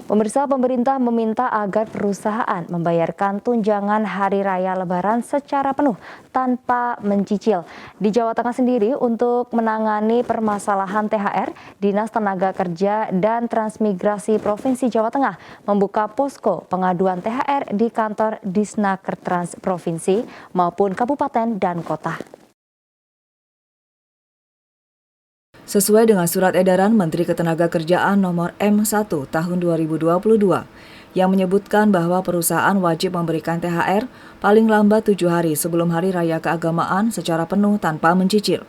Pemirsa, pemerintah meminta agar perusahaan membayarkan tunjangan hari raya Lebaran secara penuh tanpa mencicil. Di Jawa Tengah sendiri, untuk menangani permasalahan THR, Dinas Tenaga Kerja dan Transmigrasi Provinsi Jawa Tengah membuka posko pengaduan THR di kantor Disnaker Trans Provinsi maupun kabupaten dan kota. Sesuai dengan surat edaran Menteri Ketenagakerjaan nomor M1 tahun 2022 yang menyebutkan bahwa perusahaan wajib memberikan THR paling lambat 7 hari sebelum Hari Raya Keagamaan secara penuh tanpa mencicil,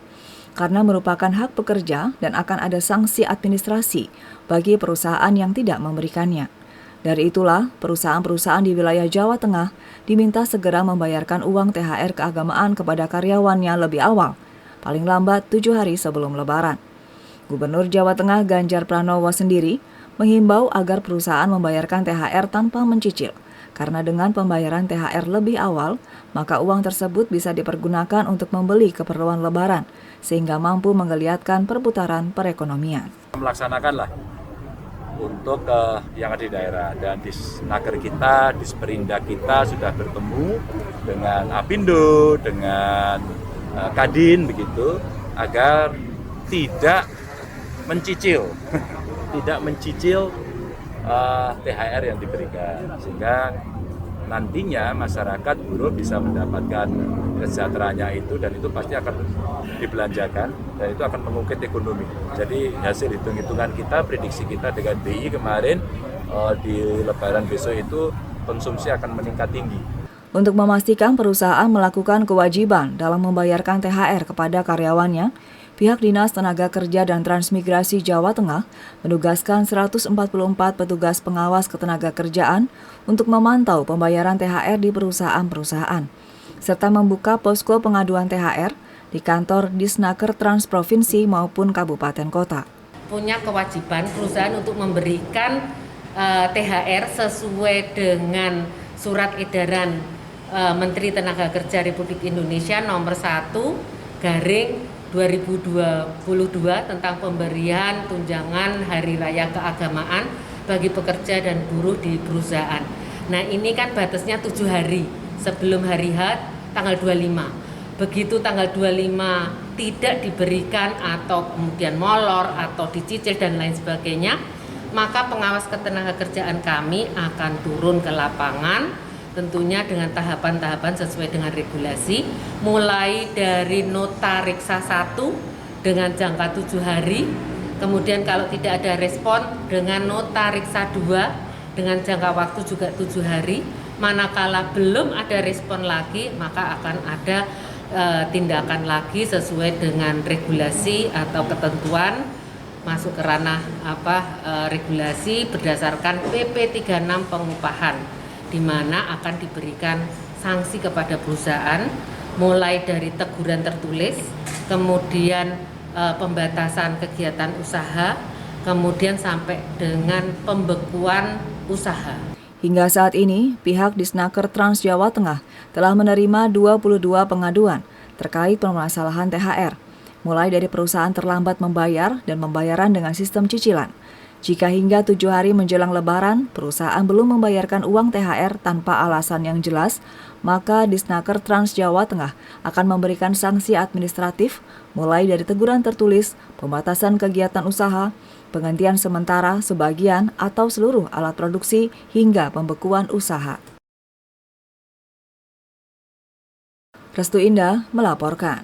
karena merupakan hak pekerja dan akan ada sanksi administrasi bagi perusahaan yang tidak memberikannya. Dari itulah, perusahaan-perusahaan di wilayah Jawa Tengah diminta segera membayarkan uang THR keagamaan kepada karyawannya lebih awal, paling lambat 7 hari sebelum Lebaran. Gubernur Jawa Tengah Ganjar Pranowo sendiri menghimbau agar perusahaan membayarkan THR tanpa mencicil, karena dengan pembayaran THR lebih awal, maka uang tersebut bisa dipergunakan untuk membeli keperluan Lebaran, sehingga mampu menggeliatkan perputaran perekonomian. Melaksanakanlah untuk yang ada di daerah, dan Disnaker kita, Disperindak kita sudah bertemu dengan Apindo, dengan Kadin begitu, agar tidak mencicil THR yang diberikan, sehingga nantinya masyarakat buruh bisa mendapatkan kesejahteraannya itu, dan itu pasti akan dibelanjakan dan itu akan mengungkit ekonomi. Jadi hasil hitung-hitungan kita, prediksi kita dengan BI kemarin di Lebaran besok itu konsumsi akan meningkat tinggi. Untuk memastikan perusahaan melakukan kewajiban dalam membayarkan THR kepada karyawannya, pihak Dinas Tenaga Kerja dan Transmigrasi Jawa Tengah menugaskan 144 petugas pengawas ketenagakerjaan untuk memantau pembayaran THR di perusahaan-perusahaan, serta membuka posko pengaduan THR di kantor Disnaker Trans Provinsi maupun kabupaten kota. Punya kewajiban perusahaan untuk memberikan THR sesuai dengan surat edaran Menteri Tenaga Kerja Republik Indonesia nomor 1/2022 tentang pemberian tunjangan Hari Raya Keagamaan bagi pekerja dan buruh di perusahaan. Nah, ini kan batasnya 7 hari sebelum hari H tanggal 25. Begitu tanggal 25 tidak diberikan atau kemudian molor atau dicicil dan lain sebagainya, maka pengawas ketenagakerjaan kami akan turun ke lapangan, tentunya dengan tahapan-tahapan sesuai dengan regulasi, mulai dari nota riksa 1 dengan jangka 7 hari, kemudian kalau tidak ada respon dengan nota riksa 2 dengan jangka waktu juga 7 hari, manakala belum ada respon lagi, maka akan ada tindakan lagi sesuai dengan regulasi atau ketentuan masuk ke ranah regulasi berdasarkan PP 36 pengupahan, di mana akan diberikan sanksi kepada perusahaan mulai dari teguran tertulis, kemudian pembatasan kegiatan usaha, kemudian sampai dengan pembekuan usaha. Hingga saat ini, pihak Disnaker Trans Jawa Tengah telah menerima 22 pengaduan terkait permasalahan THR, mulai dari perusahaan terlambat membayar dan pembayaran dengan sistem cicilan. Jika hingga 7 hari menjelang Lebaran, perusahaan belum membayarkan uang THR tanpa alasan yang jelas, maka Disnaker Trans Jawa Tengah akan memberikan sanksi administratif mulai dari teguran tertulis, pembatasan kegiatan usaha, penggantian sementara sebagian atau seluruh alat produksi, hingga pembekuan usaha. Restu Indah melaporkan.